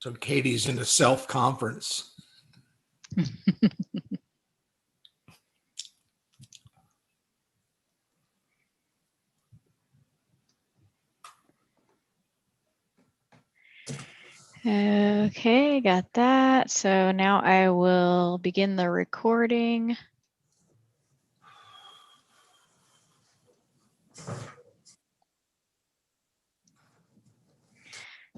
So Katie's in a self-conference. Okay, got that. So now I will begin the recording.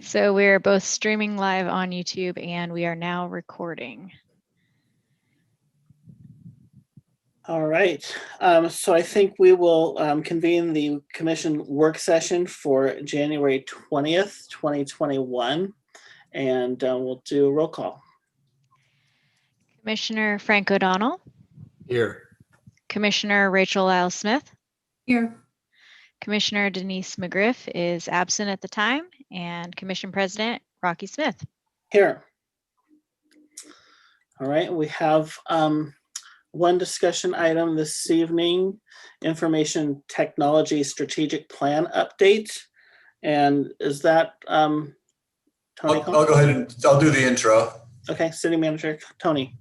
So we're both streaming live on YouTube and we are now recording. All right, so I think we will convene the commission work session for January 20th, 2021, and we'll do a roll call. Commissioner Frank O'Donnell. Here. Commissioner Rachel Lyle-Smith. Here. Commissioner Denise McGriff is absent at the time, and Commission President Rocky Smith. Here. All right, we have one discussion item this evening, information technology strategic plan update. And is that Tony? I'll go ahead and I'll do the intro. Okay, City Manager Tony.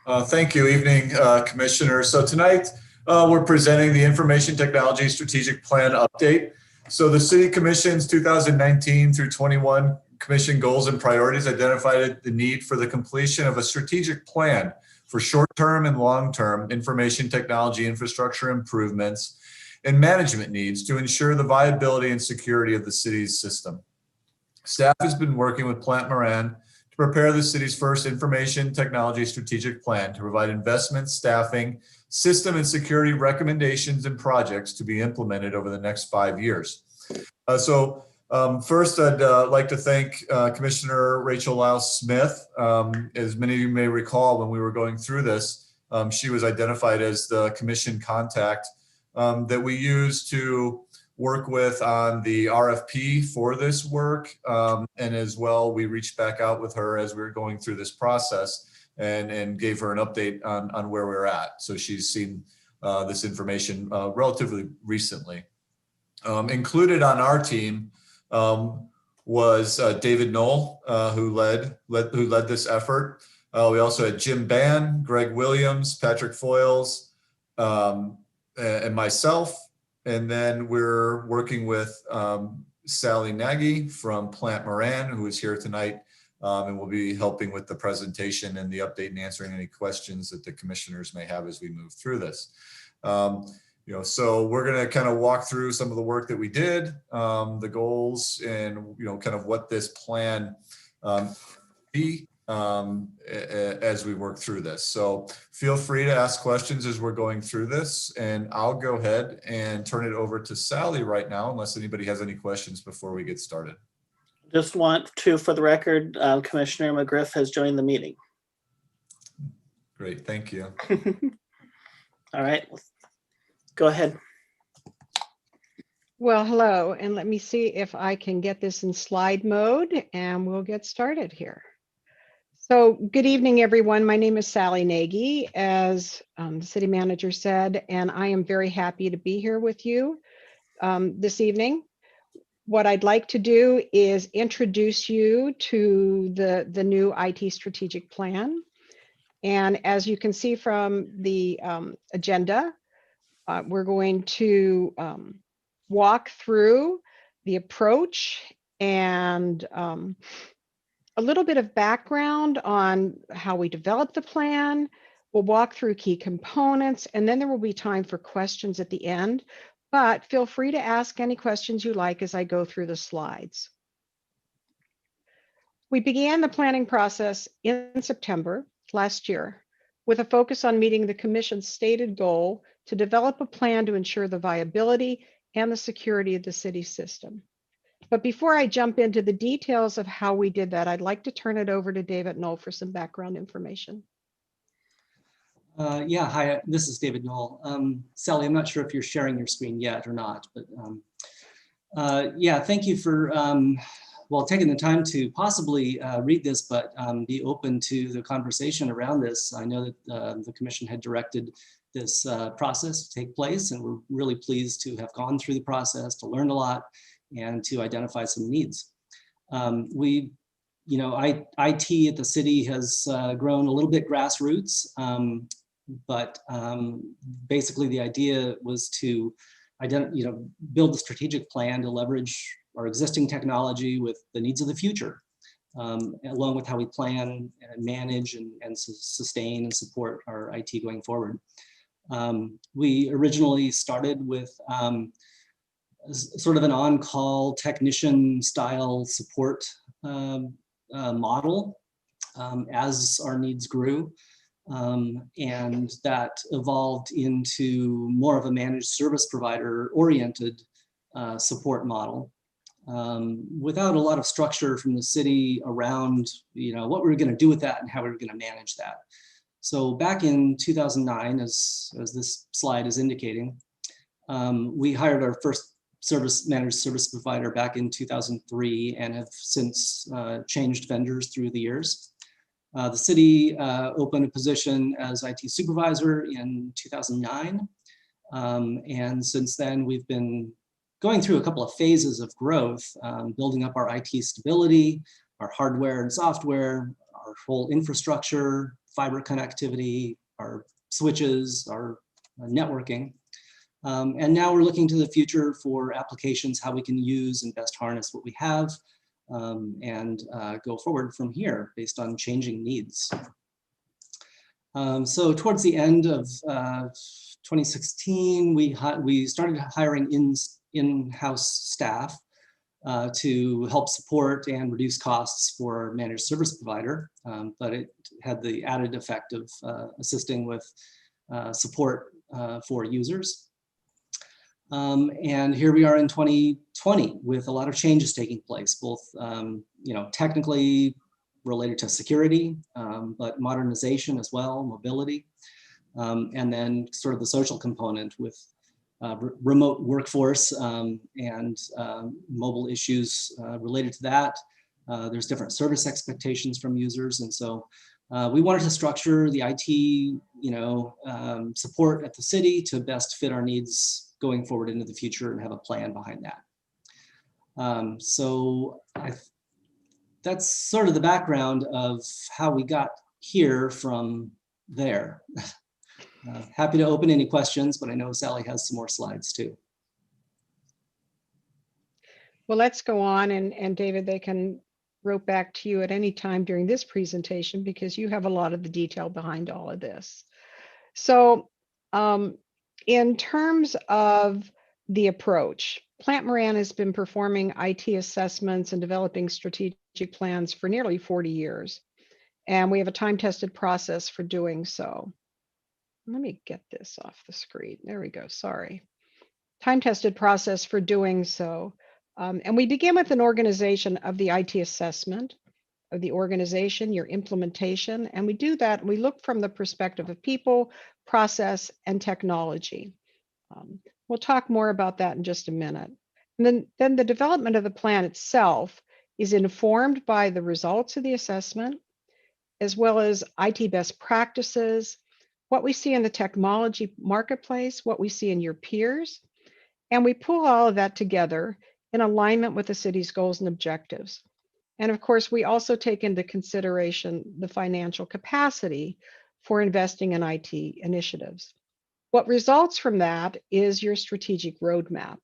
Thank you, evening Commissioner. So tonight we're presenting the Information Technology Strategic Plan update. So the City Commission's 2019 through 21 Commission goals and priorities identified the need for the completion of a strategic plan for short-term and long-term information technology infrastructure improvements and management needs to ensure the viability and security of the city's system. Staff has been working with Plant Moran to prepare the city's first information technology strategic plan to provide investment, staffing, system and security recommendations and projects to be implemented over the next 5 years. First, I'd like to thank Commissioner Rachel Lyle-Smith. As many of you may recall, when we were going through this, she was identified as the commission contact that we used to work with on the RFP for this work. And as well, we reached back out with her as we were going through this process and gave her an update on where we're at. So she's seen this information relatively recently. Included on our team was David Knoll, who led this effort. We also had Jim Bann, Greg Williams, Patrick Foyles, and myself. And then we're working with Sally Nagy from Plant Moran, who is here tonight, and will be helping with the presentation and the update and answering any questions that the commissioners may have as we move through this. So we're going to kind of walk through some of the work that we did, the goals, and kind of what this plan be as we work through this. So feel free to ask questions as we're going through this, and I'll go ahead and turn it over to Sally right now, unless anybody has any questions before we get started. Just want to, for the record, Commissioner McGriff has joined the meeting. Great, thank you. All right. Go ahead. Well, hello, and let me see if I can get this in slide mode and we'll get started here. So good evening, everyone. My name is Sally Nagy, as the city manager said, and I am very happy to be here with you this evening. What I'd like to do is introduce you to the new IT strategic plan. And as you can see from the agenda, we're going to walk through the approach and a little bit of background on how we developed the plan. We'll walk through key components, and then there will be time for questions at the end. But feel free to ask any questions you like as I go through the slides. We began the planning process in September last year with a focus on meeting the Commission's stated goal to develop a plan to ensure the viability and the security of the city system. But before I jump into the details of how we did that, I'd like to turn it over to David Knoll for some background information. Yeah, hi, this is David Knoll. Sally, I'm not sure if you're sharing your screen yet or not, but yeah, thank you for taking the time to possibly read this, but be open to the conversation around this. I know that the Commission had directed this process to take place, and we're really pleased to have gone through the process, to learn a lot, and to identify some needs. We IT at the city has grown a little bit grassroots, but basically the idea was to build a strategic plan to leverage our existing technology with the needs of the future, along with how we plan and manage and sustain and support our IT going forward. We originally started with sort of an on-call technician style support model as our needs grew. And that evolved into more of a managed service provider oriented support model, without a lot of structure from the city around what we were going to do with that and how we were going to manage that. So back in 2009, as this slide is indicating, we hired our first managed service provider back in 2003 and have since changed vendors through the years. The city opened a position as IT supervisor in 2009. And since then, we've been going through a couple of phases of growth, building up our IT stability, our hardware and software, our whole infrastructure, fiber connectivity, our switches, our networking. And now we're looking to the future for applications, how we can use and best harness what we have, and go forward from here based on changing needs. So towards the end of 2016, we started hiring in-house staff to help support and reduce costs for our managed service provider, but it had the added effect of assisting with support for users. And here we are in 2020 with a lot of changes taking place, both technically related to security, but modernization as well, mobility, and then sort of the social component with remote workforce and mobile issues related to that. There's different service expectations from users, and so we wanted to structure the IT, support at the city to best fit our needs going forward into the future and have a plan behind that. So that's sort of the background of how we got here from there. Happy to open any questions, but I know Sally has some more slides too. Well, let's go on, and David, they can rope back to you at any time during this presentation because you have a lot of the detail behind all of this. So in terms of the approach, Plant Moran has been performing IT assessments and developing strategic plans for nearly 40 years. And we have a time-tested process for doing so. Let me get this off the screen. There we go, sorry. Time-tested process for doing so. And we begin with an organization of the IT assessment, of the organization, your implementation, and we do that, we look from the perspective of people, process, and technology. We'll talk more about that in just a minute. And then the development of the plan itself is informed by the results of the assessment, as well as IT best practices, what we see in the technology marketplace, what we see in your peers, and we pull all of that together in alignment with the city's goals and objectives. And of course, we also take into consideration the financial capacity for investing in IT initiatives. What results from that is your strategic roadmap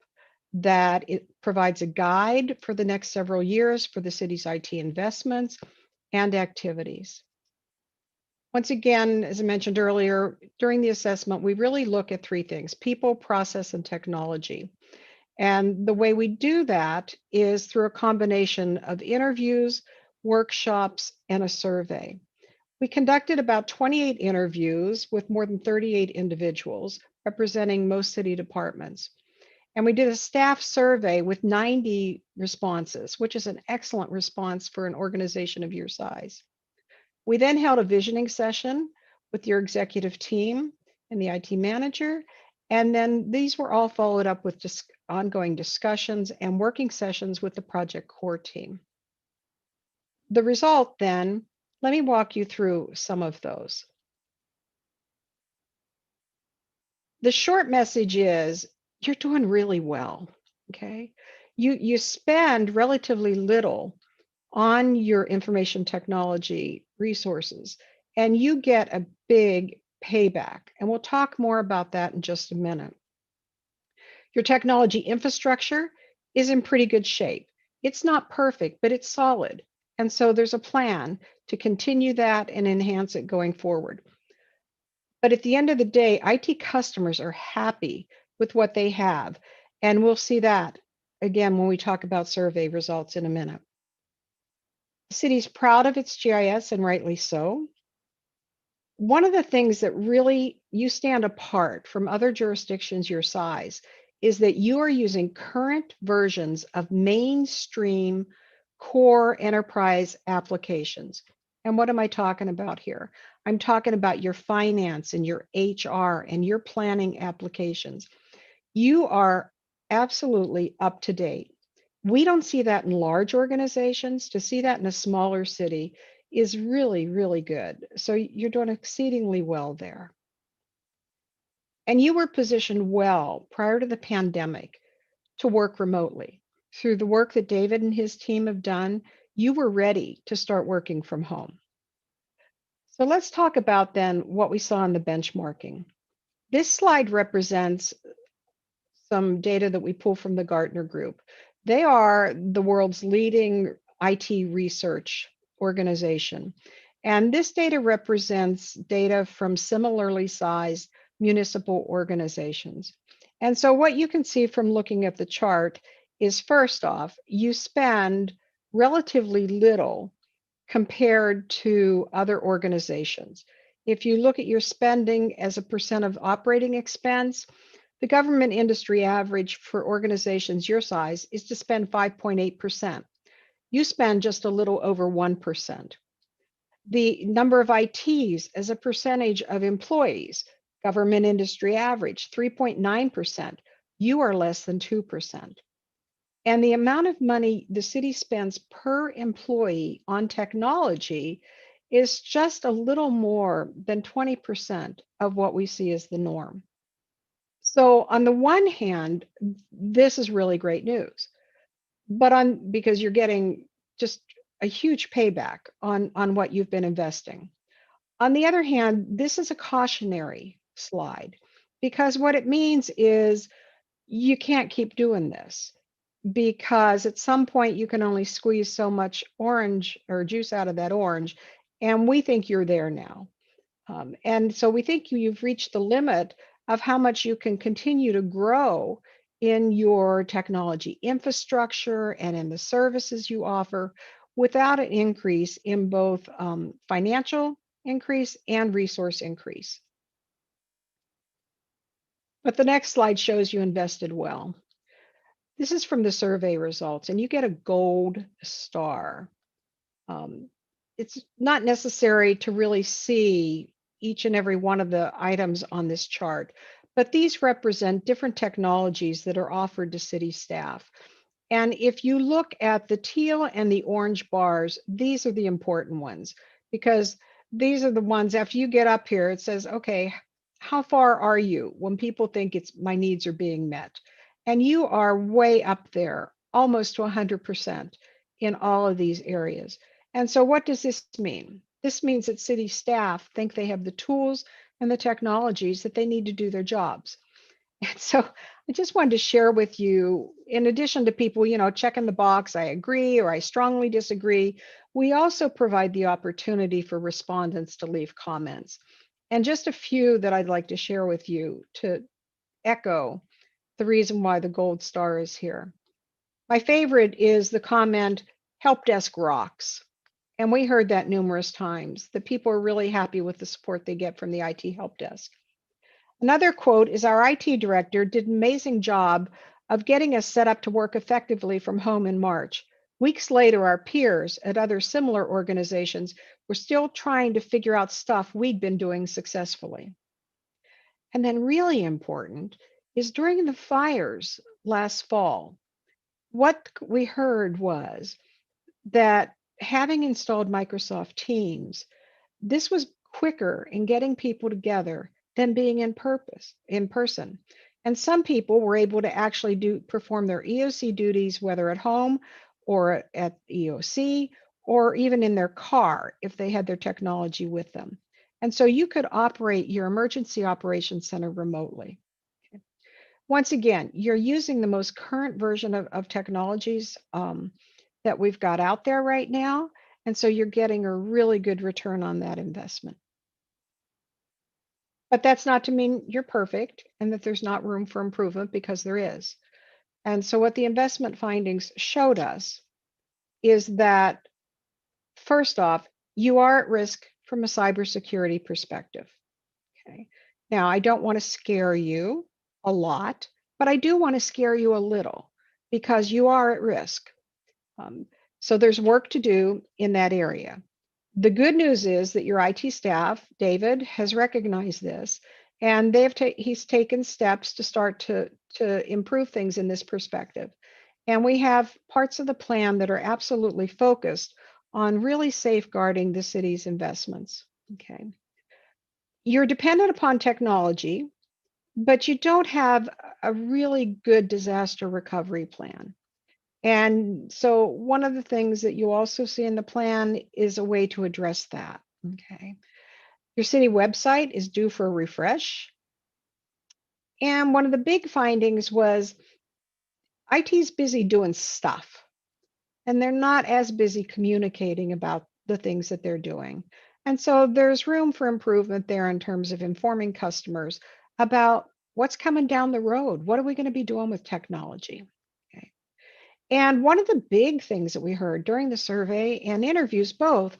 that it provides a guide for the next several years for the city's IT investments and activities. Once again, as I mentioned earlier, during the assessment, we really look at three things: people, process, and technology. And the way we do that is through a combination of interviews, workshops, and a survey. We conducted about 28 interviews with more than 38 individuals representing most city departments. And we did a staff survey with 90 responses, which is an excellent response for an organization of your size. We then held a visioning session with your executive team and the IT manager. And then these were all followed up with ongoing discussions and working sessions with the project core team. The result then, let me walk you through some of those. The short message is you're doing really well, okay? You spend relatively little on your information technology resources, and you get a big payback. And we'll talk more about that in just a minute. Your technology infrastructure is in pretty good shape. It's not perfect, but it's solid. And so there's a plan to continue that and enhance it going forward. But at the end of the day, IT customers are happy with what they have. And we'll see that again when we talk about survey results in a minute. The city's proud of its GIS, and rightly so. One of the things that really you stand apart from other jurisdictions your size is that you are using current versions of mainstream core enterprise applications. And what am I talking about here? I'm talking about your finance and your HR and your planning applications. You are absolutely up to date. We don't see that in large organizations. To see that in a smaller city is really, really good. So you're doing exceedingly well there. And you were positioned well prior to the pandemic to work remotely. Through the work that David and his team have done, you were ready to start working from home. So let's talk about then what we saw in the benchmarking. This slide represents some data that we pull from the Gartner Group. They are the world's leading IT research organization. And this data represents data from similarly sized municipal organizations. And so what you can see from looking at the chart is, first off, you spend relatively little compared to other organizations. If you look at your spending as a percent of operating expense, the government industry average for organizations your size is to spend 5.8%. You spend just a little over 1%. The number of ITs as a percentage of employees, government industry average, 3.9%. You are less than 2%. And the amount of money the city spends per employee on technology is just a little more than 20% of what we see as the norm. So on the one hand, this is really great news, but because you're getting just a huge payback on what you've been investing. On the other hand, this is a cautionary slide, because what it means is you can't keep doing this, because at some point you can only squeeze so much orange or juice out of that orange. And we think you're there now. And so we think you've reached the limit of how much you can continue to grow in your technology infrastructure and in the services you offer without an increase in both financial increase and resource increase. But the next slide shows you invested well. This is from the survey results, and you get a gold star. It's not necessary to really see each and every one of the items on this chart, but these represent different technologies that are offered to city staff. And if you look at the teal and the orange bars, these are the important ones, because these are the ones, after you get up here, it says, okay, how far are you when people think my needs are being met? And you are way up there, almost to 100% in all of these areas. And so what does this mean? This means that city staff think they have the tools and the technologies that they need to do their jobs. And so I just wanted to share with you, in addition to people, checking the box, I agree or I strongly disagree, we also provide the opportunity for respondents to leave comments. And just a few that I'd like to share with you to echo the reason why the gold star is here. My favorite is the comment, "Help desk rocks." And we heard that numerous times, that people are really happy with the support they get from the IT help desk. Another quote is, "Our IT director did an amazing job of getting us set up to work effectively from home in March. Weeks later, our peers at other similar organizations were still trying to figure out stuff we'd been doing successfully." And then really important is, during the fires last fall, what we heard was that having installed Microsoft Teams, this was quicker in getting people together than being in person. And some people were able to actually perform their EOC duties, whether at home or at EOC or even in their car if they had their technology with them. And so you could operate your emergency operations center remotely. Okay. Once again, you're using the most current version of technologies that we've got out there right now. And so you're getting a really good return on that investment. But that's not to mean you're perfect and that there's not room for improvement, because there is. And so what the investment findings showed us is that, first off, you are at risk from a cybersecurity perspective. Okay. Now, I don't want to scare you a lot, but I do want to scare you a little, because you are at risk. So there's work to do in that area. The good news is that your IT staff, David, has recognized this, and he's taken steps to start to improve things in this perspective. And we have parts of the plan that are absolutely focused on really safeguarding the city's investments. Okay. You're dependent upon technology, but you don't have a really good disaster recovery plan. And so one of the things that you also see in the plan is a way to address that. Okay. Your city website is due for a refresh. And one of the big findings was IT's busy doing stuff, and they're not as busy communicating about the things that they're doing. And so there's room for improvement there in terms of informing customers about what's coming down the road. What are we going to be doing with technology? Okay. And one of the big things that we heard during the survey and interviews both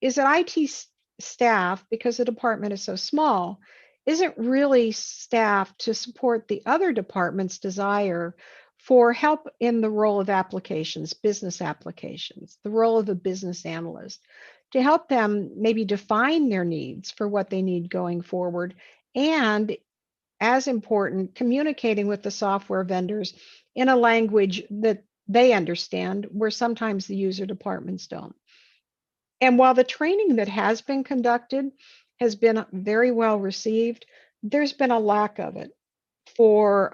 is that IT staff, because the department is so small, isn't really staffed to support the other department's desire for help in the role of applications, business applications, the role of a business analyst, to help them maybe define their needs for what they need going forward. And as important, communicating with the software vendors in a language that they understand, where sometimes the user departments don't. And while the training that has been conducted has been very well received, there's been a lack of it for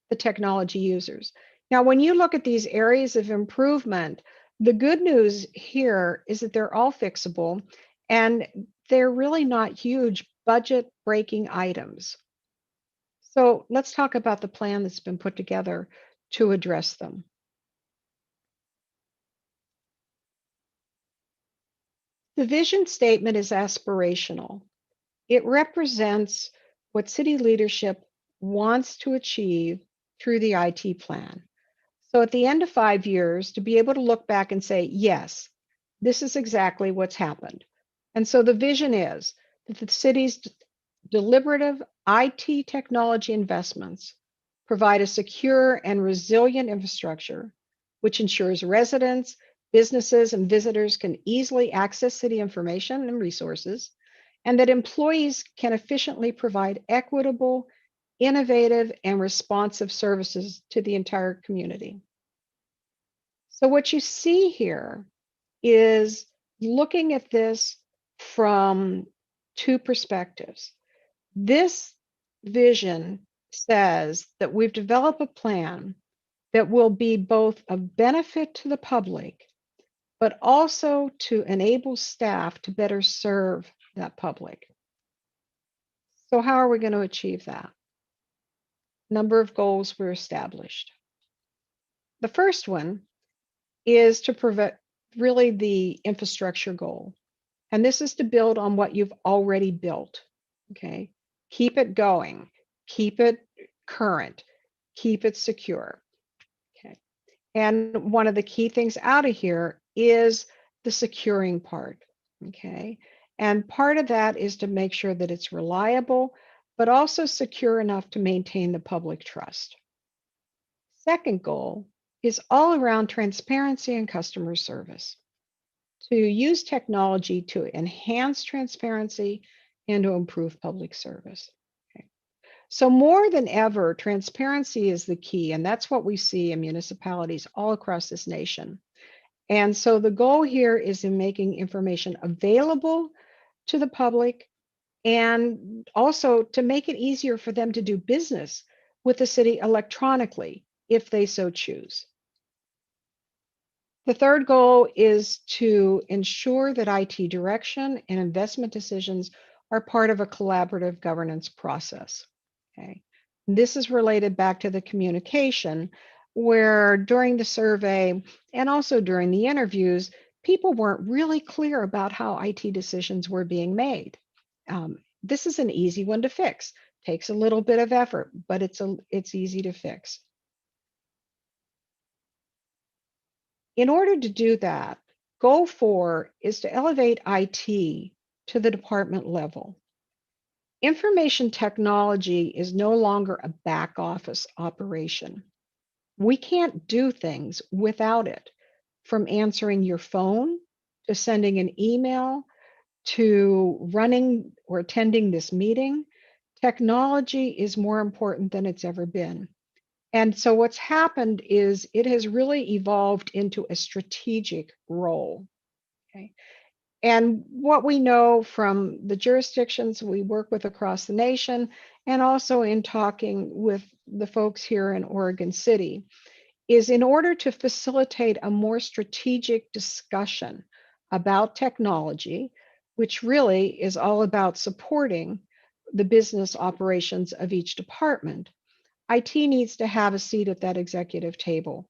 the technology users. Now, when you look at these areas of improvement, the good news here is that they're all fixable, and they're really not huge budget breaking items. So let's talk about the plan that's been put together to address them. The vision statement is aspirational. It represents what city leadership wants to achieve through the IT plan. So at the end of 5 years, to be able to look back and say, yes, this is exactly what's happened. And so the vision is that the city's deliberative IT technology investments provide a secure and resilient infrastructure, which ensures residents, businesses, and visitors can easily access city information and resources, and that employees can efficiently provide equitable, innovative, and responsive services to the entire community. So what you see here is looking at this from two perspectives. This vision says that we've developed a plan that will be both a benefit to the public, but also to enable staff to better serve that public. So how are we going to achieve that? Number of goals were established. The first one is to prevent really the infrastructure goal. And this is to build on what you've already built. Okay. Keep it going, keep it current, keep it secure. Okay. And one of the key things out of here is the securing part. Okay. And part of that is to make sure that it's reliable, but also secure enough to maintain the public trust. Second goal is all around transparency and customer service. To use technology to enhance transparency and to improve public service. Okay. So more than ever, transparency is the key, and that's what we see in municipalities all across this nation. And so the goal here is in making information available to the public, and also to make it easier for them to do business with the city electronically if they so choose. The third goal is to ensure that IT direction and investment decisions are part of a collaborative governance process. Okay. This is related back to the communication, where during the survey and also during the interviews, people weren't really clear about how IT decisions were being made. This is an easy one to fix. Takes a little bit of effort, but it's easy to fix. In order to do that, goal 4 is to elevate IT to the department level. Information technology is no longer a back office operation. We can't do things without it, from answering your phone to sending an email to running or attending this meeting. Technology is more important than it's ever been. And so what's happened is it has really evolved into a strategic role. Okay. And what we know from the jurisdictions we work with across the nation, and also in talking with the folks here in Oregon City, is in order to facilitate a more strategic discussion about technology, which really is all about supporting the business operations of each department, IT needs to have a seat at that executive table.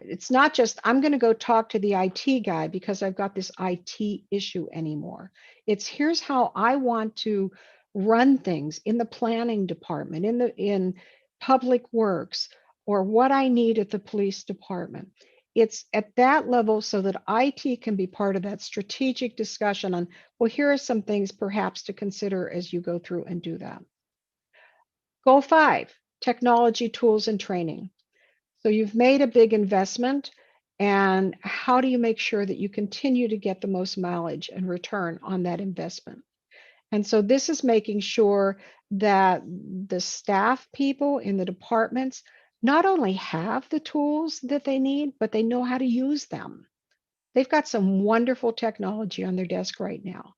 It's not just, I'm going to go talk to the IT guy because I've got this IT issue anymore. It's here's how I want to run things in the planning department, in public works, or what I need at the police department. It's at that level so that IT can be part of that strategic discussion on, well, here are some things perhaps to consider as you go through and do that. Goal 5, technology, tools, and training. So you've made a big investment, and how do you make sure that you continue to get the most mileage and return on that investment? And so this is making sure that the staff people in the departments not only have the tools that they need, but they know how to use them. They've got some wonderful technology on their desk right now,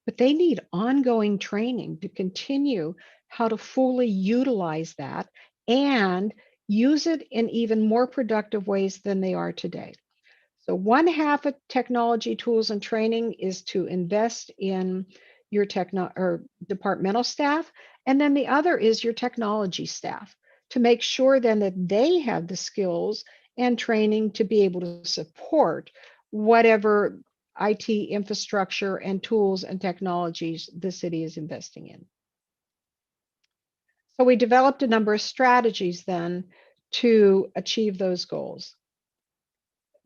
but they need ongoing training to continue how to fully utilize that and use it in even more productive ways than they are today. So 1/2 of technology, tools, and training is to invest in your departmental staff, and then the other is your technology staff, to make sure then that they have the skills and training to be able to support whatever IT infrastructure and tools and technologies the city is investing in. So we developed a number of strategies then to achieve those goals.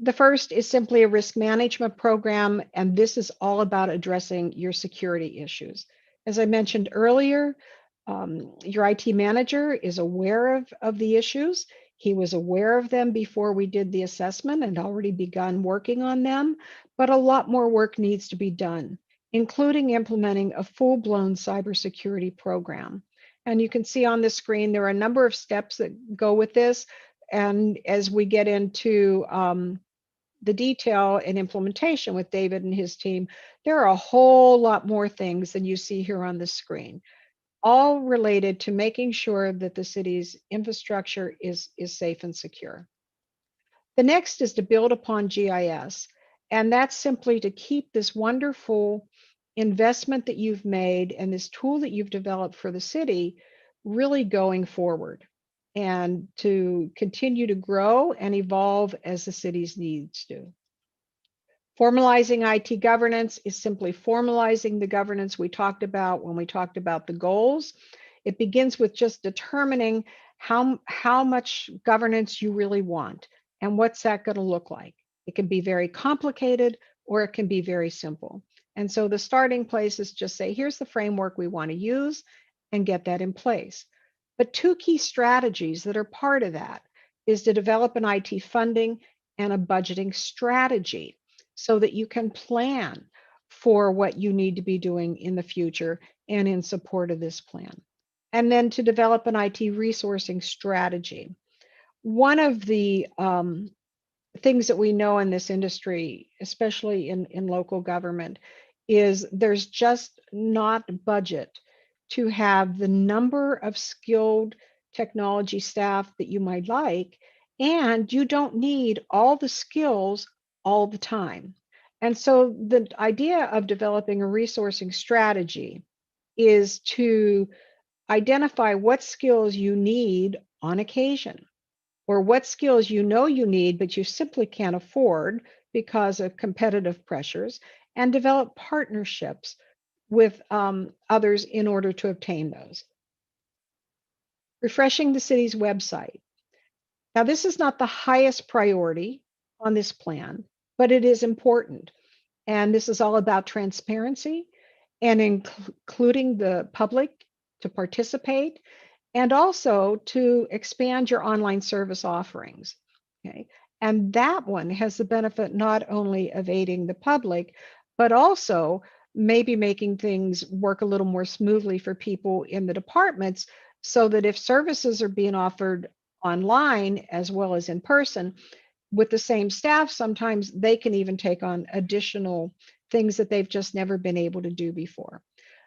The first is simply a risk management program, and this is all about addressing your security issues. As I mentioned earlier, your IT manager is aware of the issues. He was aware of them before we did the assessment and already begun working on them, but a lot more work needs to be done, including implementing a full-blown cybersecurity program. And you can see on the screen, there are a number of steps that go with this. And as we get into the detail and implementation with David and his team, there are a whole lot more things than you see here on the screen, all related to making sure that the city's infrastructure is safe and secure. The next is to build upon GIS, and that's simply to keep this wonderful investment that you've made and this tool that you've developed for the city really going forward, and to continue to grow and evolve as the city's needs do. Formalizing IT governance is simply formalizing the governance we talked about when we talked about the goals. It begins with just determining how much governance you really want and what's that going to look like. It can be very complicated or it can be very simple. And so the starting place is just say, here's the framework we want to use, and get that in place. But 2 key strategies that are part of that is to develop an IT funding and a budgeting strategy so that you can plan for what you need to be doing in the future and in support of this plan. And then to develop an IT resourcing strategy. One of the things that we know in this industry, especially in local government, is there's just not budget to have the number of skilled technology staff that you might like, and you don't need all the skills all the time. And so the idea of developing a resourcing strategy is to identify what skills you need on occasion, or what skills you know you need, but you simply can't afford because of competitive pressures, and develop partnerships with others in order to obtain those. Refreshing the city's website. Now, this is not the highest priority on this plan, but it is important. And this is all about transparency and including the public to participate, and also to expand your online service offerings. Okay. And that one has the benefit not only of aiding the public, but also maybe making things work a little more smoothly for people in the departments, so that if services are being offered online as well as in person with the same staff, sometimes they can even take on additional things that they've just never been able to do before.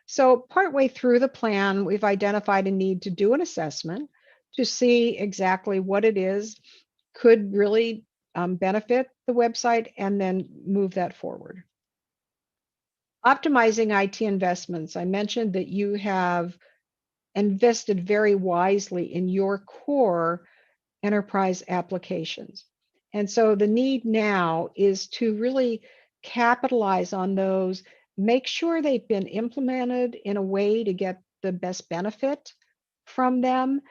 So partway through the plan, we've identified a need to do an assessment to see exactly what it is could really benefit the website, and then move that forward. Optimizing IT investments. I mentioned that you have invested very wisely in your core enterprise applications. And so the need now is to really capitalize on those, make sure they've been implemented in a way to get the best benefit from them,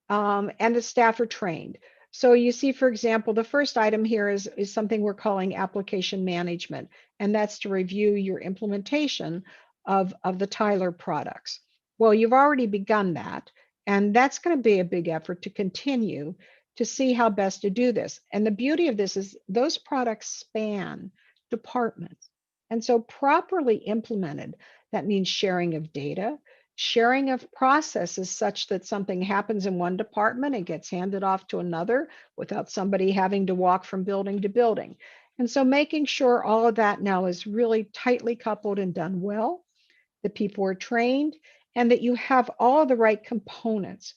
and the staff are trained. So you see, for example, the first item here is something we're calling application management, and that's to review your implementation of the Tyler products. Well, you've already begun that, and that's going to be a big effort to continue to see how best to do this. And the beauty of this is those products span departments. And so properly implemented, that means sharing of data, sharing of processes such that something happens in one department and gets handed off to another without somebody having to walk from building to building. And so making sure all of that now is really tightly coupled and done well, that people are trained, and that you have all the right components.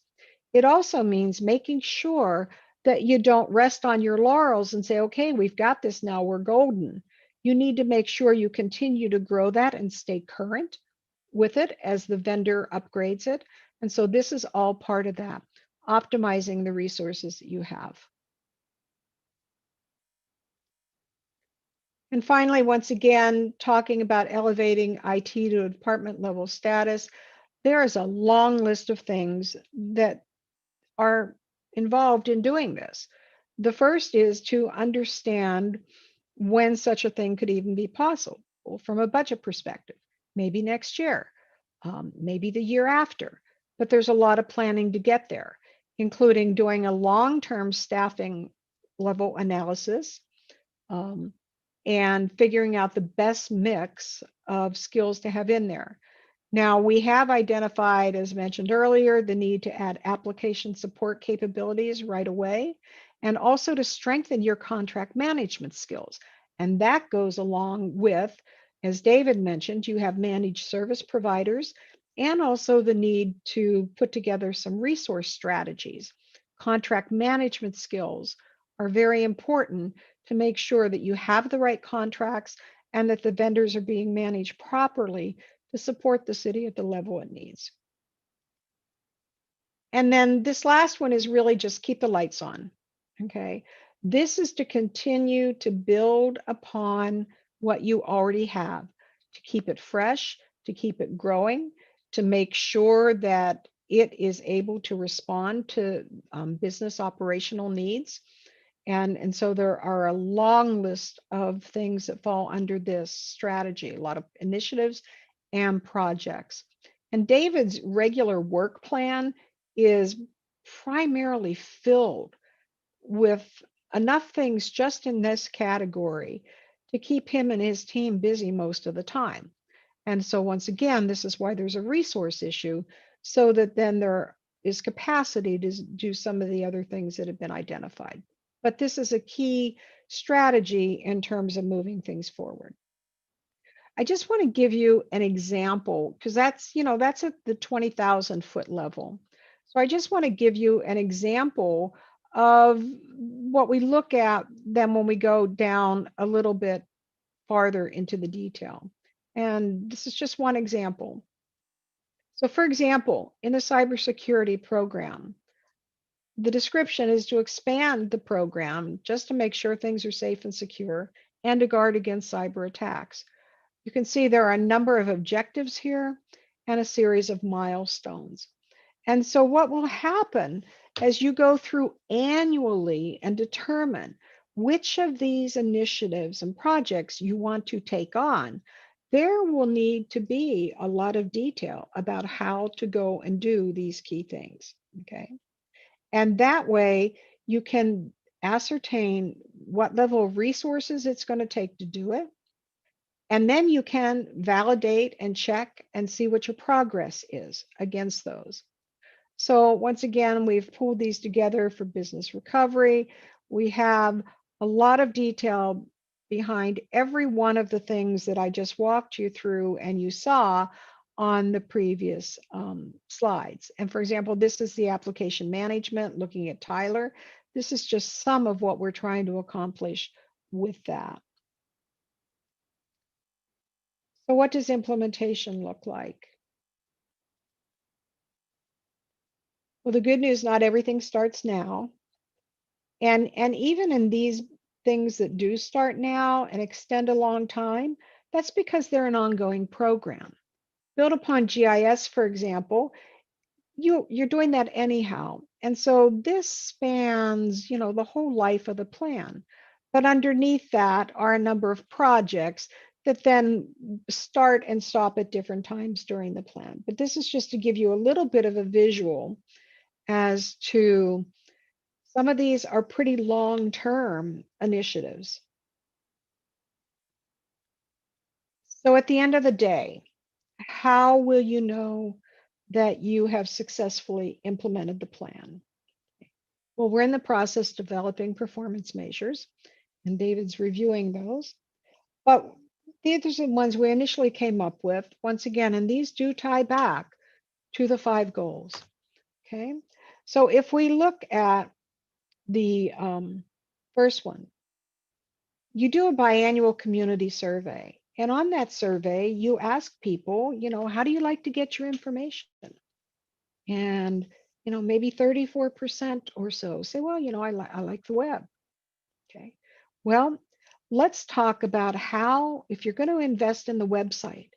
It also means making sure that you don't rest on your laurels and say, okay, we've got this now, we're golden. You need to make sure you continue to grow that and stay current with it as the vendor upgrades it. And so this is all part of that, optimizing the resources that you have. And finally, once again, talking about elevating IT to a department level status, there is a long list of things that are involved in doing this. The first is to understand when such a thing could even be possible from a budget perspective, maybe next year, maybe the year after. But there's a lot of planning to get there, including doing a long-term staffing level analysis, and figuring out the best mix of skills to have in there. Now, we have identified, as mentioned earlier, the need to add application support capabilities right away, and also to strengthen your contract management skills. And that goes along with, as David mentioned, you have managed service providers, and also the need to put together some resource strategies. Contract management skills are very important to make sure that you have the right contracts and that the vendors are being managed properly to support the city at the level it needs. And then this last one is really just keep the lights on, okay? This is to continue to build upon what you already have, to keep it fresh, to keep it growing, to make sure that it is able to respond to business operational needs. And so there are a long list of things that fall under this strategy, a lot of initiatives and projects. And David's regular work plan is primarily filled with enough things just in this category to keep him and his team busy most of the time. And so once again, this is why there's a resource issue, so that then there is capacity to do some of the other things that have been identified. But this is a key strategy in terms of moving things forward. I just want to give you an example, because that's at the 20,000 foot level. So I just want to give you an example of what we look at then when we go down a little bit farther into the detail. And this is just one example. So for example, in the cybersecurity program, the description is to expand the program just to make sure things are safe and secure and to guard against cyber attacks. You can see there are a number of objectives here and a series of milestones. And so what will happen as you go through annually and determine which of these initiatives and projects you want to take on, there will need to be a lot of detail about how to go and do these key things, okay? And that way you can ascertain what level of resources it's going to take to do it. And then you can validate and check and see what your progress is against those. So once again, we've pulled these together for business recovery. We have a lot of detail behind every one of the things that I just walked you through and you saw on the previous slides. And for example, this is the application management, looking at Tyler. This is just some of what we're trying to accomplish with that. So what does implementation look like? Well, the good news, not everything starts now. And even in these things that do start now and extend a long time, that's because they're an ongoing program. Build Upon GIS, for example, you're doing that anyhow. And so this spans, the whole life of the plan. But underneath that are a number of projects that then start and stop at different times during the plan. But this is just to give you a little bit of a visual as to some of these are pretty long-term initiatives. So at the end of the day, how will you know that you have successfully implemented the plan? Well, we're in the process of developing performance measures, and David's reviewing those. But these are the ones we initially came up with, once again, and these do tie back to the 5 goals. Okay, so if we look at the first one, you do a biannual community survey. And on that survey, you ask people, how do you like to get your information? And, maybe 34% or so say, well, I like the web. Okay. Well, let's talk about how, if you're going to invest in the website,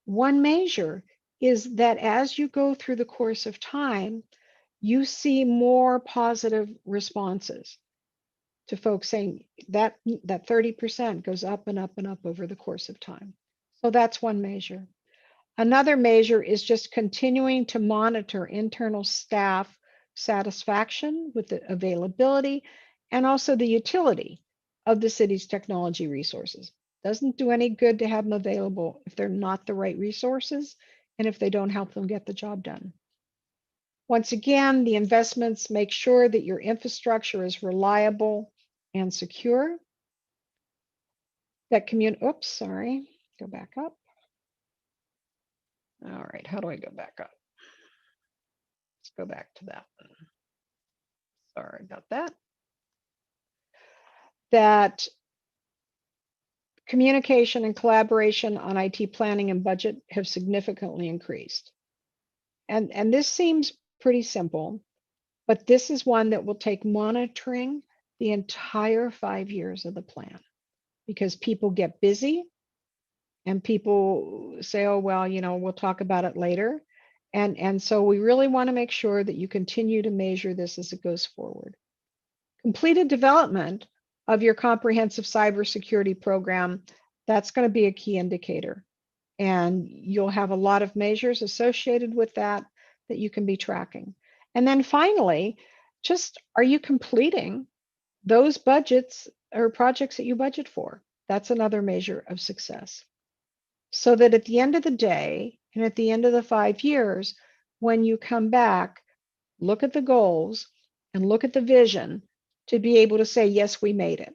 one measure is that as you go through the course of time, you see more positive responses to folks saying that 30% goes up and up and up over the course of time. So that's one measure. Another measure is just continuing to monitor internal staff satisfaction with the availability and also the utility of the city's technology resources. Doesn't do any good to have them available if they're not the right resources and if they don't help them get the job done. Once again, the investments make sure that your infrastructure is reliable and secure. That go back up. All right, how do I go back up? Let's go back to that one. Sorry about that. That communication and collaboration on IT planning and budget have significantly increased. And this seems pretty simple, but this is one that will take monitoring the entire 5 years of the plan because people get busy and people say, oh, well, we'll talk about it later. And so we really want to make sure that you continue to measure this as it goes forward. Completed development of your comprehensive cybersecurity program, that's going to be a key indicator. And you'll have a lot of measures associated with that you can be tracking. And then finally, just are you completing those budgets or projects that you budget for? That's another measure of success. So that at the end of the day, and at the end of the 5 years, when you come back, look at the goals and look at the vision to be able to say, yes, we made it,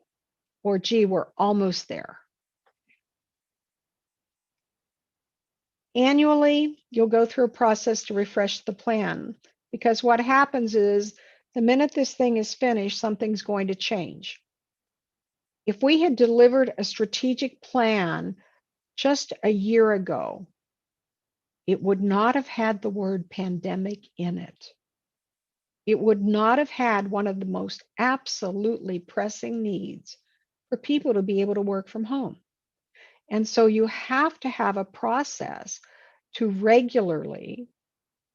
or gee, we're almost there. Annually, you'll go through a process to refresh the plan because what happens is The minute this thing is finished, something's going to change. If we had delivered a strategic plan just a year ago, it would not have had the word pandemic in it. It would not have had one of the most absolutely pressing needs for people to be able to work from home. And so you have to have a process to regularly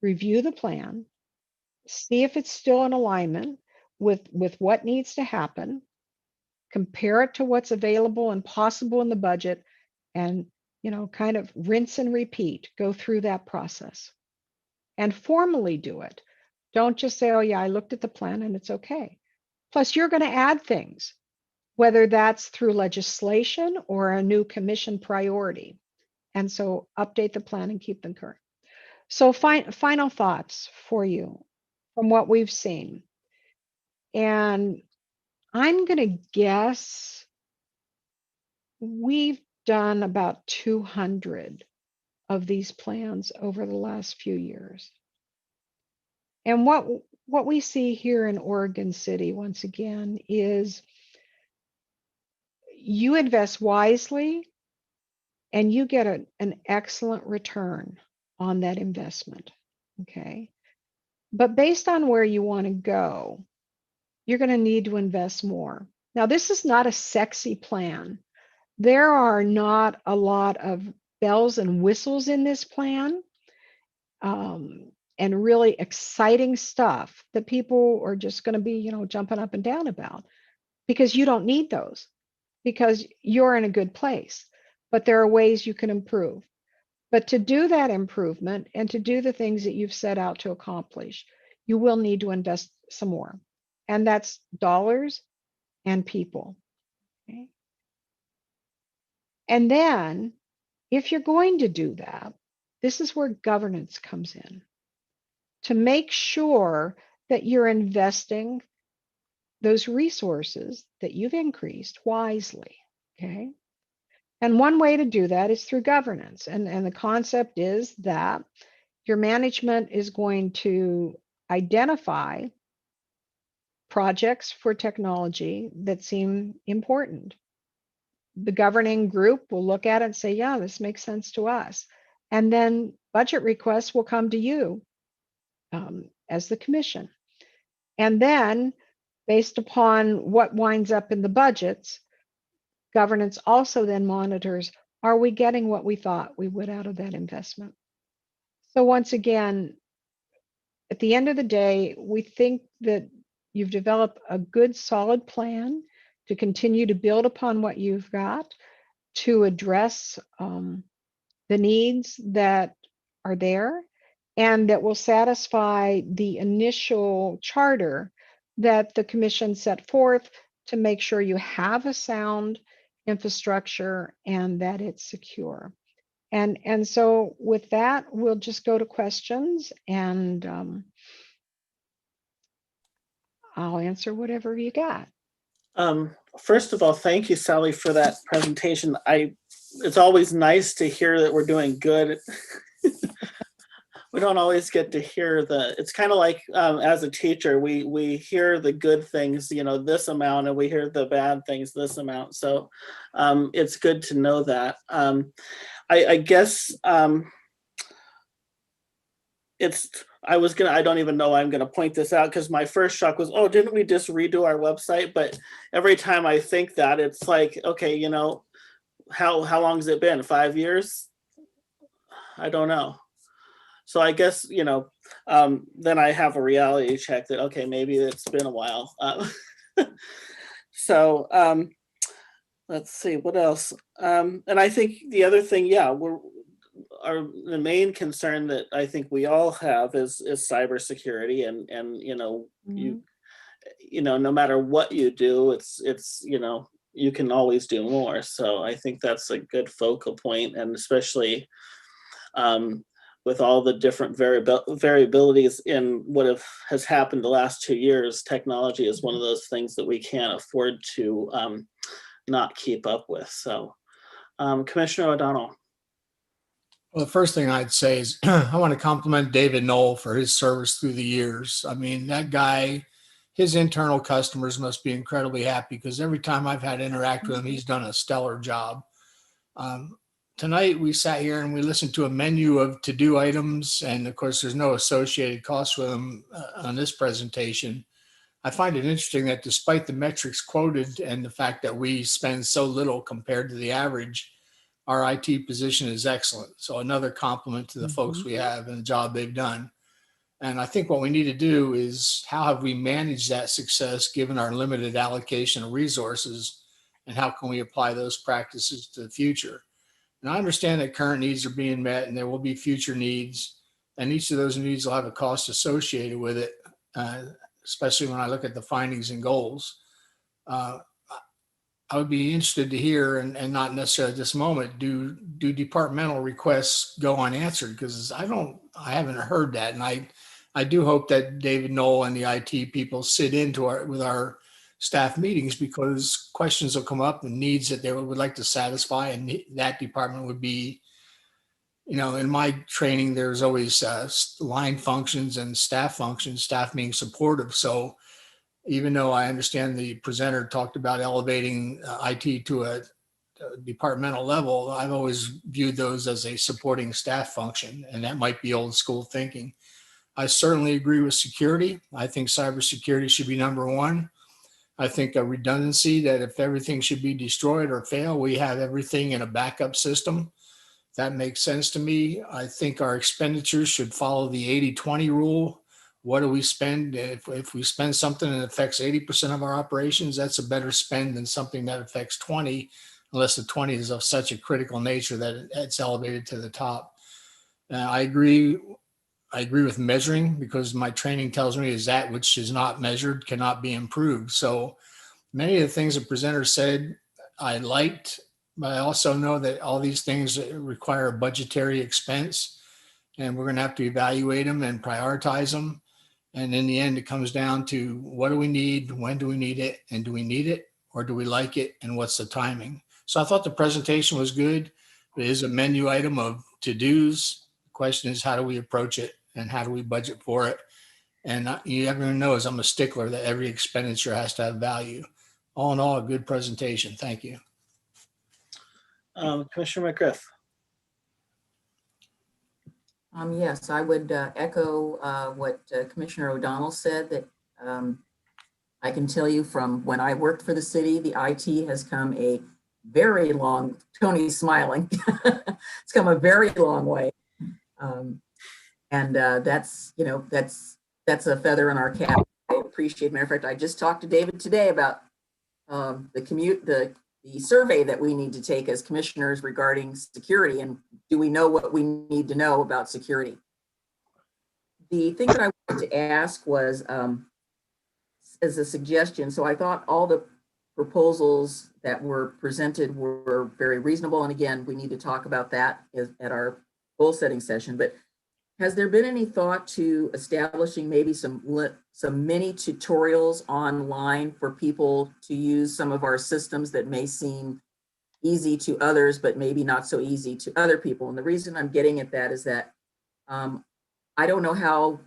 review the plan, see if it's still in alignment with what needs to happen, compare it to what's available and possible in the budget, and kind of rinse and repeat, go through that process and formally do it. Don't just say, oh yeah, I looked at the plan and it's okay. Plus, you're going to add things, whether that's through legislation or a new commission priority. And so update the plan and keep them current. So final thoughts for you from what we've seen. And I'm going to guess we've done about 200 of these plans over the last few years. And what we see here in Oregon City, once again, is you invest wisely and you get an excellent return on that investment, okay? But based on where you want to go, you're going to need to invest more. Now, this is not a sexy plan. There are not a lot of bells and whistles in this plan, and really exciting stuff that people are just going to be, jumping up and down about, because you don't need those, because you're in a good place. But there are ways you can improve. But to do that improvement and to do the things that you've set out to accomplish, you will need to invest some more. And that's dollars and people. Okay? And then if you're going to do that, this is where governance comes in, to make sure that you're investing those resources that you've increased wisely, okay? And one way to do that is through governance. And the concept is that your management is going to identify projects for technology that seem important. The governing group will look at it and say, yeah, this makes sense to us. And then budget requests will come to you as the commission. And then based upon what winds up in the budgets, governance also then monitors, are we getting what we thought we would out of that investment? So once again, at the end of the day, we think that you've developed a good, solid plan to continue to build upon what you've got, to address the needs that are there, and that will satisfy the initial charter that the commission set forth to make sure you have a sound infrastructure and that it's secure. And so with that, we'll just go to questions, and I'll answer whatever you got. First of all, thank you, Sally, for that presentation. It's always nice to hear that we're doing good. We don't always get to hear it's kind of like as a teacher, we hear the good things, this amount, and we hear the bad things, this amount. So it's good to know that. I guess I don't even know I'm gonna point this out, because my first shock was, oh, didn't we just redo our website? But every time I think that, it's like, okay, how long has it been? 5 years? I don't know. So I guess, then I have a reality check that, okay, maybe it's been a while. So let's see, what else? And I think the other thing, the main concern that I think we all have is cybersecurity, and no matter what you do, it's you can always do more. So I think that's a good focal point, and especially with all the different variabilities in what has happened the last 2 years, technology is one of those things that we can't afford to not keep up with. So Commissioner O'Donnell. Well, the first thing I'd say is I want to compliment David Knoll for his service through the years. I mean, that guy his internal customers must be incredibly happy because every time I've had to interact with him, he's done a stellar job. Tonight we sat here and we listened to a menu of to-do items, and of course there's no associated costs with them on this presentation. I find it interesting that despite the metrics quoted and the fact that we spend so little compared to the average, our IT position is excellent. So another compliment to the folks we have and the job they've done. And I think what we need to do is how have we managed that success given our limited allocation of resources, and how can we apply those practices to the future? And I understand that current needs are being met and there will be future needs, and each of those needs will have a cost associated with it, especially when I look at the findings and goals. I would be interested to hear, and not necessarily at this moment, do departmental requests go unanswered? Because I haven't heard that. And I do hope that David Knoll and the IT people sit into with our staff meetings, because questions will come up and needs that they would like to satisfy. And that department would be, in my training, there's always line functions and staff functions, staff being supportive. So even though I understand the presenter talked about elevating IT to a departmental level, I've always viewed those as a supporting staff function, and that might be old school thinking. I certainly agree with security. I think cybersecurity should be number one. I think a redundancy, that if everything should be destroyed or fail, we have everything in a backup system. That makes sense to me. I think our expenditures should follow the 80-20 rule. What do we spend? If we spend something that affects 80% of our operations, that's a better spend than something that affects 20, unless the 20 is of such a critical nature that it's elevated to the top. I agree with measuring, because my training tells me is that which is not measured cannot be improved. So many of the things the presenter said I liked, but I also know that all these things require a budgetary expense, and we're going to have to evaluate them and prioritize them. And in the end, it comes down to what do we need, when do we need it, and do we need it, or do we like it, and what's the timing? So I thought the presentation was good. It is a menu item of to-dos. The question is, how do we approach it, and how do we budget for it? And everyone knows I'm a stickler that every expenditure has to have value. All in all, a good presentation. Thank you. Commissioner McGriff. Yes, I would echo what Commissioner O'Donnell said, that I can tell you from when I worked for the city, the IT has come a very long, Tony's smiling, it's come a very long way. And that's a feather in our cap. I appreciate it. Matter of fact, I just talked to David today about the survey that we need to take as commissioners regarding security, and do we know what we need to know about security? The thing that I wanted to ask was, as a suggestion, so I thought all the proposals that were presented were very reasonable, and again, we need to talk about that at our goal setting session, but has there been any thought to establishing maybe some mini tutorials online for people to use some of our systems that may seem easy to others, but maybe not so easy to other people? And the reason I'm getting at that is that I don't know how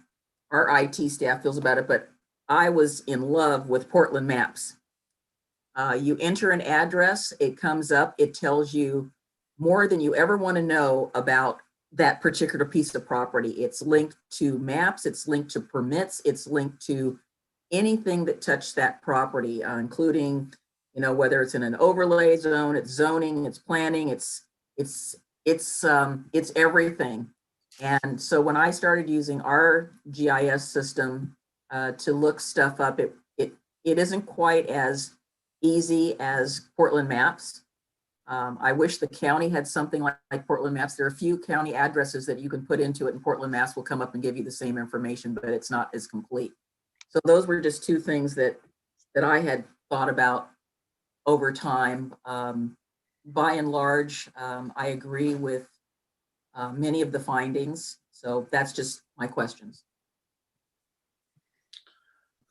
our IT staff feels about it, but I was in love with Portland Maps. You enter an address, it comes up, it tells you more than you ever want to know about that particular piece of property. It's linked to maps, it's linked to permits, it's linked to anything that touched that property, including, whether it's in an overlay zone, it's zoning, it's planning, it's everything. And so when I started using our GIS system to look stuff up, it isn't quite as easy as Portland Maps. I wish the county had something like Portland Maps. There are a few county addresses that you can put into it, and Portland Maps will come up and give you the same information, but it's not as complete. So those were just two things that I had thought about over time. By and large, I agree with many of the findings. So that's just my questions.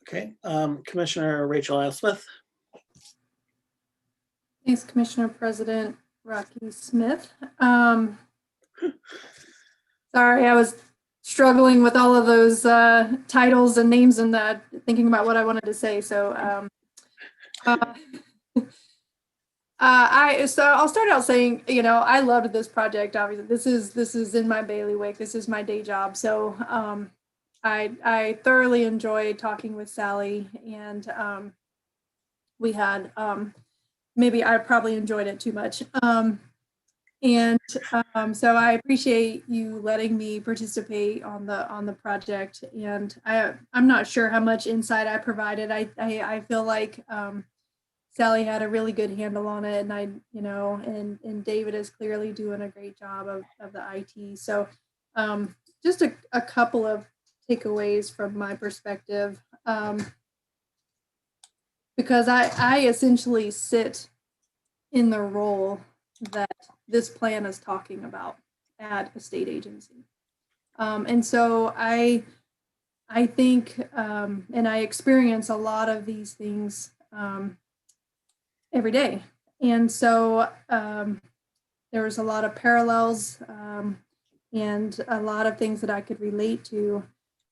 Okay, Commissioner Rachel L. Smith. Thanks, Commissioner President Rocky Smith. Sorry, I was struggling with all of those titles and names and thinking about what I wanted to say. So so I'll start out saying, I loved this project. Obviously, this is in my bailiwick. This is my day job. So I thoroughly enjoyed talking with Sally, and we had maybe I probably enjoyed it too much. So I appreciate you letting me participate on the project. And I'm not sure how much insight I provided. I feel like Sally had a really good handle on it, and and David is clearly doing a great job of the IT. So just a couple of takeaways from my perspective, because I essentially sit in the role that this plan is talking about at a state agency. And so I think, and I experience a lot of these things every day. And so there was a lot of parallels and a lot of things that I could relate to.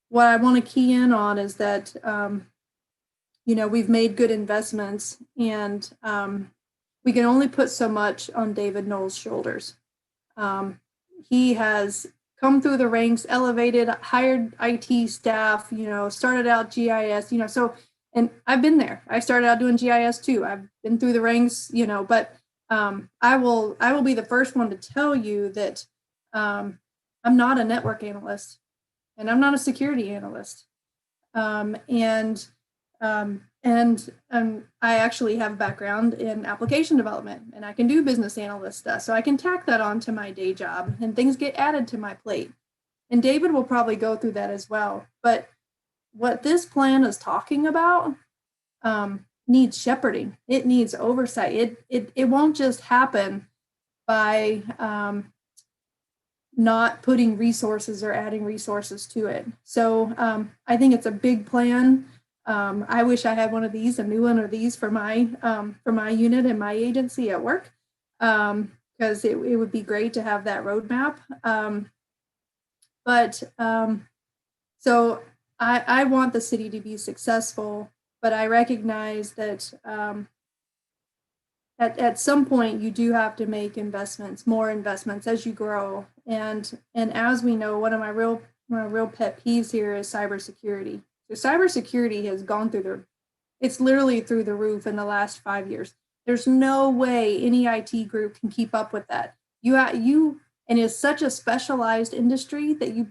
What I want to key in on is that, we've made good investments, and we can only put so much on David Knoll's shoulders. He has come through the ranks, elevated, hired IT staff, started out GIS, and I've been there. I started out doing GIS too. I've been through the ranks, but I will be the first one to tell you that I'm not a network analyst, and I'm not a security analyst. I actually have a background in application development, and I can do business analyst stuff. So I can tack that onto my day job, and things get added to my plate. And David will probably go through that as well. But what this plan is talking about needs shepherding. It needs oversight. It won't just happen by not putting resources or adding resources to it. So I think it's a big plan. I wish I had one of these, a new one of these for my unit and my agency at work, because it would be great to have that roadmap. So I want the city to be successful, but I recognize that at some point you do have to make more investments as you grow. And as we know, one of my real pet peeves here is cybersecurity. So cybersecurity has gone it's literally through the roof in the last 5 years. There's no way any IT group can keep up with that. And it's such a specialized industry that you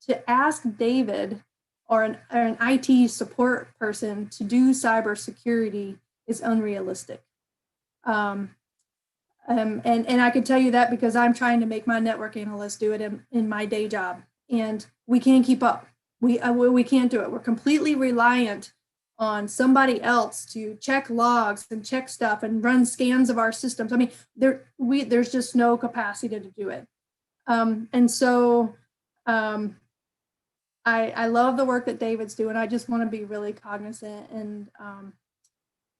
to ask David or an IT support person to do cybersecurity is unrealistic. And I can tell you that because I'm trying to make my network analyst do it in my day job, and we can't keep up. We can't do it. We're completely reliant on somebody else to check logs and check stuff and run scans of our systems. I mean, there's just no capacity to do it. I love the work that David's doing. I just want to be really cognizant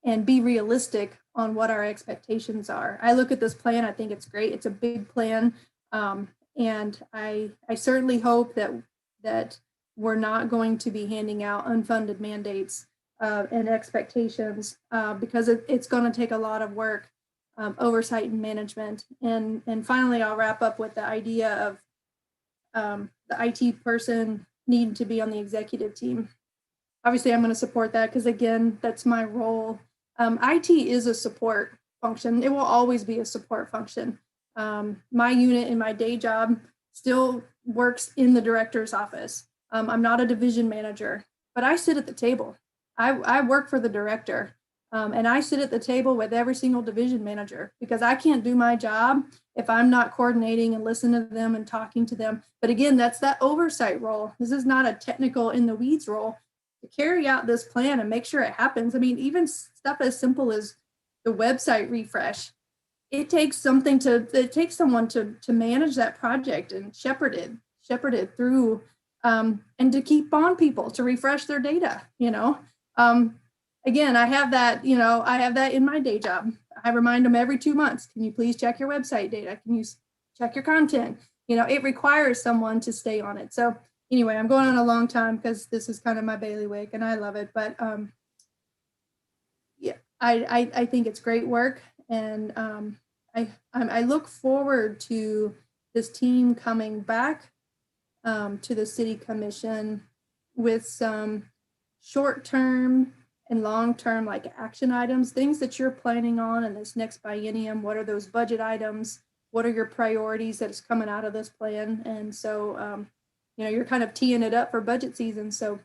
and be realistic on what our expectations are. I look at this plan. I think it's great. It's a big plan, and I certainly hope that we're not going to be handing out unfunded mandates and expectations because it's going to take a lot of work, oversight and management. And finally, I'll wrap up with the idea of the IT person needing to be on the executive team. Obviously, I'm going to support that because, again, that's my role. IT is a support function. It will always be a support function. My unit in my day job still works in the director's office. I'm not a division manager, but I sit at the table. I work for the director, and I sit at the table with every single division manager because I can't do my job if I'm not coordinating and listening to them and talking to them. But again, that's that oversight role. This is not a technical in the weeds role. To carry out this plan and make sure it happens. I mean, even stuff as simple as the website refresh, it takes someone to manage that project and shepherd it through, and to keep on people to refresh their data. Again, I have that in my day job. I remind them every 2 months, can you please check your website data? Can you check your content? it requires someone to stay on it. So anyway, I'm going on a long time because this is kind of my bailiwick and I love it. But yeah, I think it's great work. And I look forward to this team coming back to the city commission with some short-term and long-term like action items, things that you're planning on in this next biennium. What are those budget items? What are your priorities that is coming out of this plan? And so, you're kind of teeing it up for budget season. So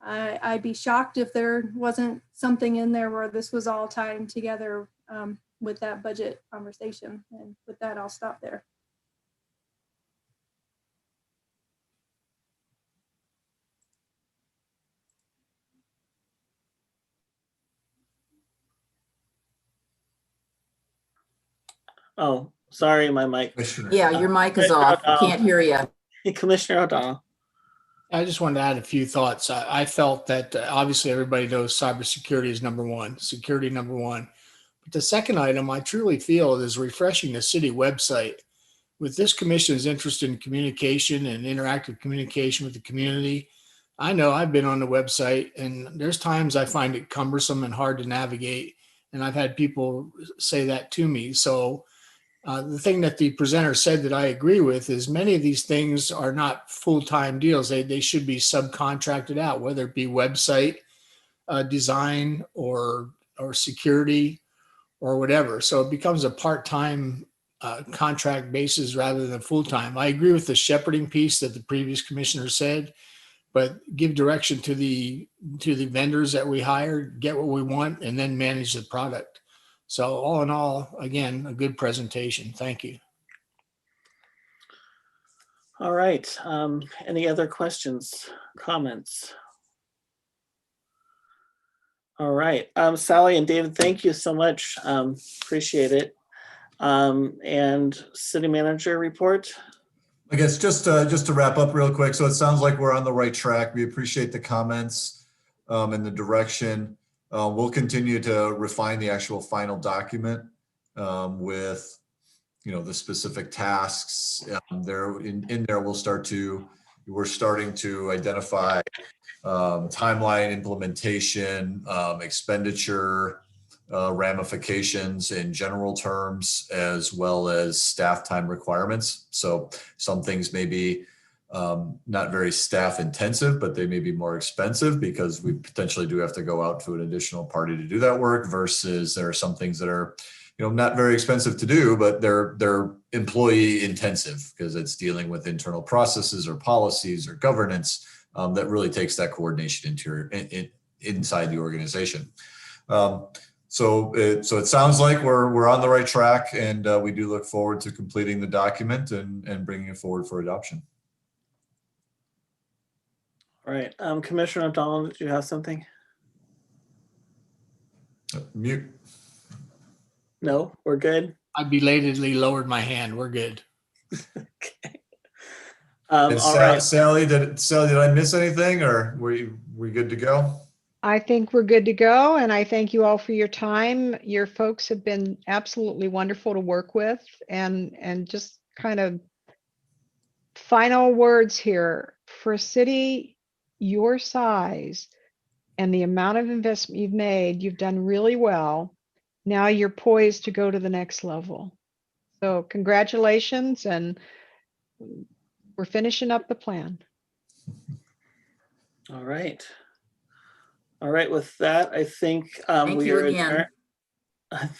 I'd be shocked if there wasn't something in there where this was all tying together with that budget conversation. And with that, I'll stop there. Oh, sorry, my mic. Commissioner. Yeah, your mic is off. I can't hear you. Commissioner O'Donnell. I just wanted to add a few thoughts. I felt that obviously everybody knows cybersecurity is number one, security number one. But the second item I truly feel is refreshing the city website. With this commission's interest in communication and interactive communication with the community, I know I've been on the website and there's times I find it cumbersome and hard to navigate. And I've had people say that to me. So the thing that the presenter said that I agree with is many of these things are not full-time deals. They should be subcontracted out, whether it be website design or security or whatever. So it becomes a part-time contract basis rather than full-time. I agree with the shepherding piece that the previous commissioner said, but give direction to the vendors that we hire, get what we want, and then manage the product. So all in all, again, a good presentation. Thank you. All right. Any other questions, comments? All right. Sally and David, thank you so much. Appreciate it. And city manager report. I guess just to wrap up real quick. So it sounds like we're on the right track. We appreciate the comments and the direction. We'll continue to refine the actual final document with, the specific tasks. There in there, we're starting to identify timeline, implementation, expenditure, ramifications in general terms, as well as staff time requirements. So some things may be not very staff intensive, but they may be more expensive because we potentially do have to go out to an additional party to do that work, versus there are some things that are, not very expensive to do, but they're employee intensive because it's dealing with internal processes or policies or governance that really takes that coordination inside the organization. So it sounds like we're on the right track, and we do look forward to completing the document and bringing it forward for adoption. All right. Commissioner O'Donnell, did you have something? Mute. No, we're good. I belatedly lowered my hand. We're good. Okay. And all right. Sally, did I miss anything, or we good to go? I think we're good to go, and I thank you all for your time. Your folks have been absolutely wonderful to work with, and just kind of final words here. For a city your size and the amount of investment you've made, you've done really well. Now you're poised to go to the next level. So congratulations, and we're finishing up the plan. All right. All right. With that, I think Thank we you are again. I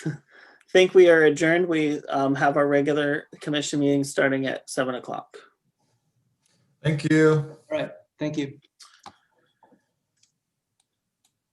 think we are adjourned. We have our regular commission meeting starting at 7 o'clock. Thank you. All right, thank you.